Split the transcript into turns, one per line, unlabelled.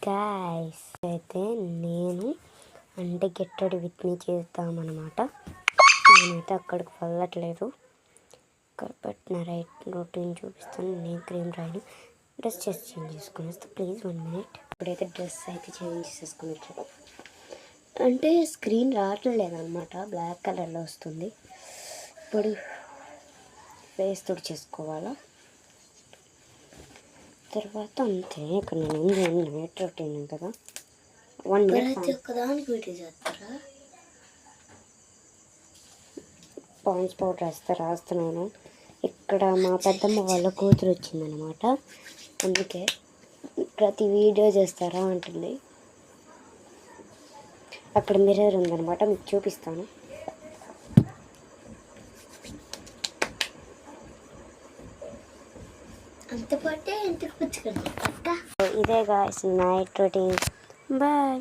Guys అయితే నేను అంటే గెట్ రెడీ విత్ మీ చేద్దామన్నమాట. నేనైతే అక్కడికి వెళ్ళట్లేదు కాబట్టి నా రొటీన్ చూపిస్తాను. నేను క్రీమ్ రాయను, డ్రెస్ చేంజ్ చేసుకుని వస్తే ప్లీజ్ 1 minute. ఇప్పుడైతే డ్రెస్ అయితే చేంజ్ చేసుకుని వచ్చాను. అంటే స్క్రీన్ రావట్లేదు అనమాట, బ్లాక్ కలర్లో వస్తుంది. ఇప్పుడు ఫేస్ తుడిచేసుకోవాలా, తర్వాత అంతే. ఇక్కడ నేను నైట్ రొటీన్ కదా 1 minute
ఒక్కదానికి వీడియో చేస్తారా?
పాండ్స్ పౌడర్ రాస్తున్నాను. ఇక్కడ మా పెద్దమ్మ వాళ్ళ కూతురు వచ్చిందనమాట, అందుకే ప్రతి వీడియో చేస్తారా అంటుంది. అక్కడ మిర్రర్ ఉందనమాట, మీకు చూపిస్తాను.
అంత పాటే ఎంత పుచ్చుకుంటా.
ఇదే గాయ్స్ నైట్ రొటీన్. బాయ్.